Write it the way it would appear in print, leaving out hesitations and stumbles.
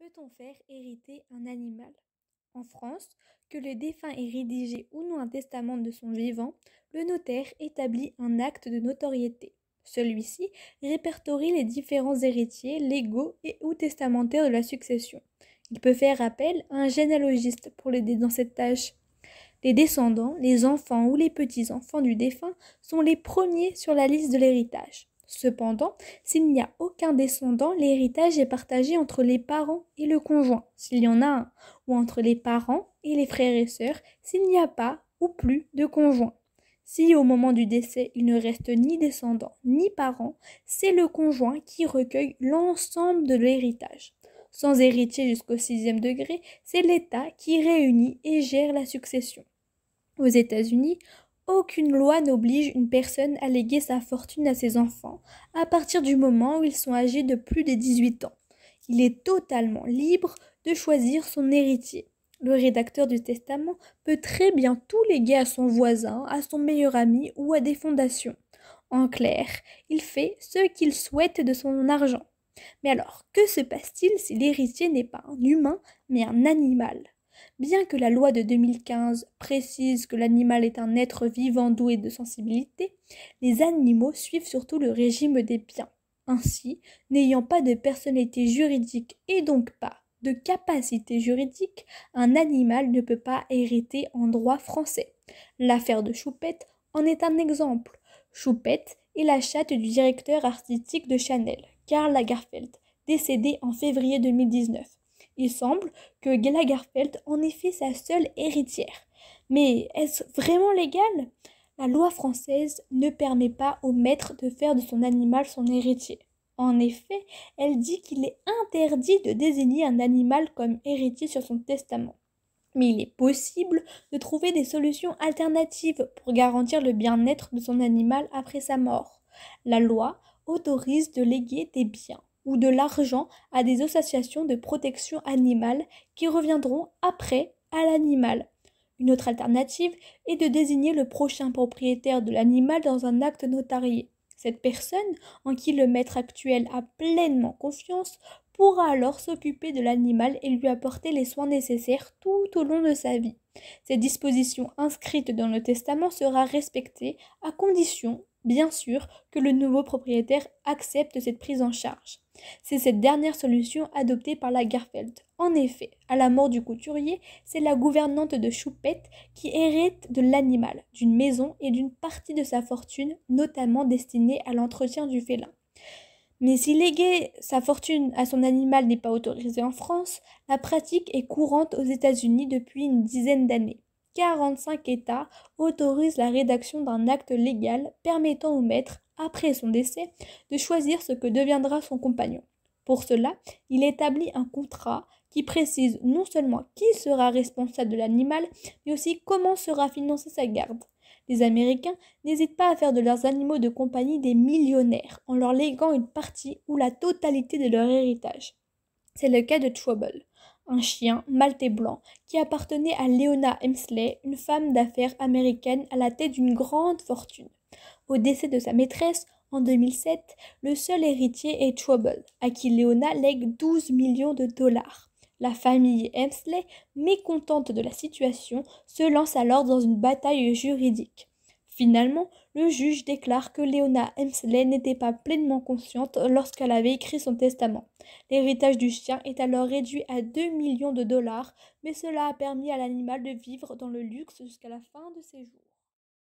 Peut-on faire hériter un animal? En France, que le défunt ait rédigé ou non un testament de son vivant, le notaire établit un acte de notoriété. Celui-ci répertorie les différents héritiers légaux et ou testamentaires de la succession. Il peut faire appel à un généalogiste pour l'aider dans cette tâche. Les descendants, les enfants ou les petits-enfants du défunt sont les premiers sur la liste de l'héritage. Cependant, s'il n'y a aucun descendant, l'héritage est partagé entre les parents et le conjoint, s'il y en a un, ou entre les parents et les frères et sœurs, s'il n'y a pas ou plus de conjoint. Si au moment du décès, il ne reste ni descendants ni parents, c'est le conjoint qui recueille l'ensemble de l'héritage. Sans héritier jusqu'au 6e degré, c'est l'État qui réunit et gère la succession. Aux États-Unis, aucune loi n'oblige une personne à léguer sa fortune à ses enfants à partir du moment où ils sont âgés de plus de 18 ans. Il est totalement libre de choisir son héritier. Le rédacteur du testament peut très bien tout léguer à son voisin, à son meilleur ami ou à des fondations. En clair, il fait ce qu'il souhaite de son argent. Mais alors, que se passe-t-il si l'héritier n'est pas un humain, mais un animal ? Bien que la loi de 2015 précise que l'animal est un être vivant doué de sensibilité, les animaux suivent surtout le régime des biens. Ainsi, n'ayant pas de personnalité juridique et donc pas de capacité juridique, un animal ne peut pas hériter en droit français. L'affaire de Choupette en est un exemple. Choupette est la chatte du directeur artistique de Chanel, Karl Lagerfeld, décédé en février 2019. Il semble que Lagerfeld en ait fait sa seule héritière. Mais est-ce vraiment légal ? La loi française ne permet pas au maître de faire de son animal son héritier. En effet, elle dit qu'il est interdit de désigner un animal comme héritier sur son testament. Mais il est possible de trouver des solutions alternatives pour garantir le bien-être de son animal après sa mort. La loi autorise de léguer des biens ou de l'argent à des associations de protection animale qui reviendront après à l'animal. Une autre alternative est de désigner le prochain propriétaire de l'animal dans un acte notarié. Cette personne, en qui le maître actuel a pleinement confiance, pourra alors s'occuper de l'animal et lui apporter les soins nécessaires tout au long de sa vie. Cette disposition inscrite dans le testament sera respectée à condition, bien sûr, que le nouveau propriétaire accepte cette prise en charge. C'est cette dernière solution adoptée par Lagerfeld. En effet, à la mort du couturier, c'est la gouvernante de Choupette qui hérite de l'animal, d'une maison et d'une partie de sa fortune, notamment destinée à l'entretien du félin. Mais si léguer sa fortune à son animal n'est pas autorisé en France, la pratique est courante aux États-Unis depuis une dizaine d'années. 45 États autorisent la rédaction d'un acte légal permettant au maître, après son décès, de choisir ce que deviendra son compagnon. Pour cela, il établit un contrat qui précise non seulement qui sera responsable de l'animal, mais aussi comment sera financée sa garde. Les Américains n'hésitent pas à faire de leurs animaux de compagnie des millionnaires en leur léguant une partie ou la totalité de leur héritage. C'est le cas de Trouble, un chien maltais blanc qui appartenait à Leona Hemsley, une femme d'affaires américaine à la tête d'une grande fortune. Au décès de sa maîtresse, en 2007, le seul héritier est Trouble, à qui Leona lègue 12 millions de dollars. La famille Hemsley, mécontente de la situation, se lance alors dans une bataille juridique. Finalement, le juge déclare que Leona Hemsley n'était pas pleinement consciente lorsqu'elle avait écrit son testament. L'héritage du chien est alors réduit à 2 millions de dollars, mais cela a permis à l'animal de vivre dans le luxe jusqu'à la fin de ses jours.